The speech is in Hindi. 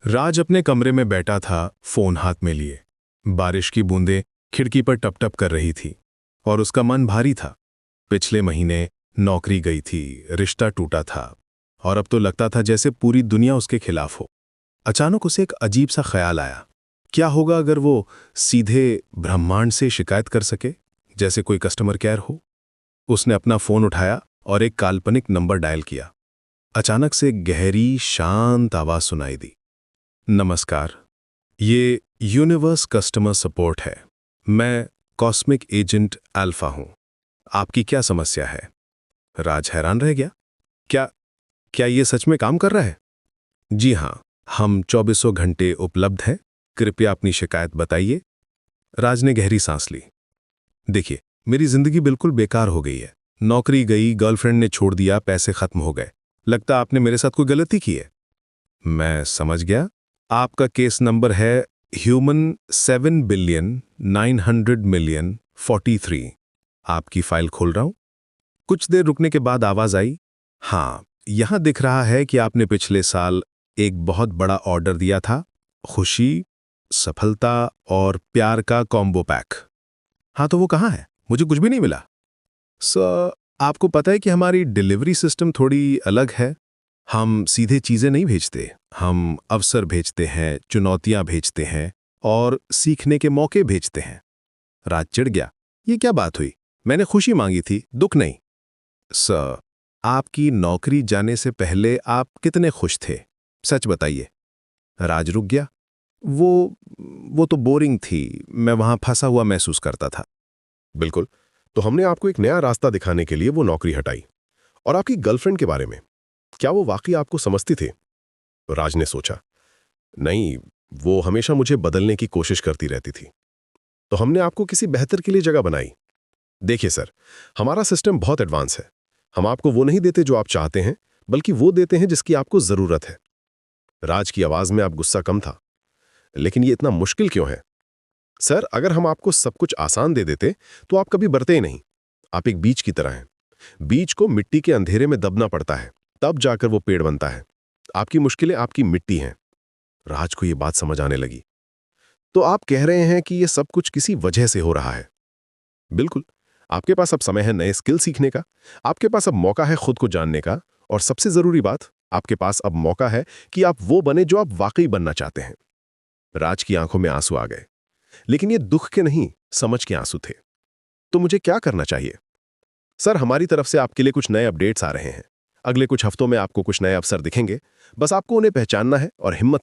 राज अपने कमरे में बैठा था, फोन हाथ में लिए। बारिश की बूंदें खिड़की पर टप टप कर रही थी और उसका मन भारी था। पिछले महीने नौकरी गई थी, रिश्ता टूटा था और अब तो लगता था जैसे पूरी दुनिया उसके खिलाफ हो। अचानक उसे एक अजीब सा ख्याल आया। क्या होगा अगर वो सीधे ब्रह्मांड से शिकायत कर सके, जैसे कोई कस्टमर केयर हो। उसने अपना फोन उठाया और एक काल्पनिक नंबर डायल किया। अचानक से एक गहरी शांत आवाज सुनाई दी। नमस्कार, ये यूनिवर्स कस्टमर सपोर्ट है। मैं कॉस्मिक एजेंट अल्फा हूं। आपकी क्या समस्या है? राज हैरान रह गया। क्या क्या ये सच में काम कर रहा है? जी हां, हम 24 घंटे उपलब्ध हैं। कृपया अपनी शिकायत बताइए। राज ने गहरी सांस ली। देखिए, मेरी जिंदगी बिल्कुल बेकार हो गई है। नौकरी गई, गर्लफ्रेंड ने छोड़ दिया, पैसे खत्म हो गए। लगता आपने मेरे साथ कोई गलती की है। मैं समझ गया। आपका केस नंबर है ह्यूमन 7,900,000,043। आपकी फाइल खोल रहा हूं। कुछ देर रुकने के बाद आवाज आई, हाँ, यहां दिख रहा है कि आपने पिछले साल एक बहुत बड़ा ऑर्डर दिया था। खुशी, सफलता और प्यार का कॉम्बो पैक। हाँ, तो वो कहाँ है? मुझे कुछ भी नहीं मिला। सर, आपको पता है कि हमारी डिलीवरी सिस्टम थोड़ी अलग है। हम सीधे चीजें नहीं भेजते, हम अवसर भेजते हैं, चुनौतियां भेजते हैं और सीखने के मौके भेजते हैं। राज चिढ़ गया। ये क्या बात हुई? मैंने खुशी मांगी थी, दुख नहीं। सर, आपकी नौकरी जाने से पहले आप कितने खुश थे? सच बताइए। राज रुक गया। वो तो बोरिंग थी। मैं वहां फंसा हुआ महसूस करता था। बिल्कुल। तो हमने आपको एक नया रास्ता दिखाने के लिए वो नौकरी हटाई। और आपकी गर्लफ्रेंड के बारे में, क्या वो वाकई आपको समझती थी? राज ने सोचा, नहीं, वो हमेशा मुझे बदलने की कोशिश करती रहती थी। तो हमने आपको किसी बेहतर के लिए जगह बनाई। देखिए सर, हमारा सिस्टम बहुत एडवांस है। हम आपको वो नहीं देते जो आप चाहते हैं, बल्कि वो देते हैं जिसकी आपको जरूरत है। राज की आवाज में अब गुस्सा कम था। लेकिन ये इतना मुश्किल क्यों है? सर, अगर हम आपको सब कुछ आसान दे देते तो आप कभी बढ़ते ही नहीं। आप एक बीज की तरह हैं। बीज को मिट्टी के अंधेरे में दबना पड़ता है, तब जाकर वो पेड़ बनता है। आपकी मुश्किलें आपकी मिट्टी हैं। राज को ये बात समझ आने लगी। तो आप कह रहे हैं कि ये सब कुछ किसी वजह से हो रहा है? बिल्कुल। आपके पास अब समय है नए स्किल सीखने का। आपके पास अब मौका है खुद को जानने का। और सबसे जरूरी बात, आपके पास अब मौका है कि आप वो बने जो आप वाकई बनना चाहते हैं। राज की आंखों में आंसू आ गए, लेकिन ये दुख के नहीं, समझ के आंसू थे। तो मुझे क्या करना चाहिए? सर, हमारी तरफ से आपके लिए कुछ नए अपडेट्स आ रहे हैं। अगले कुछ हफ्तों में आपको कुछ नए अवसर दिखेंगे। बस आपको उन्हें पहचानना है और हिम्मत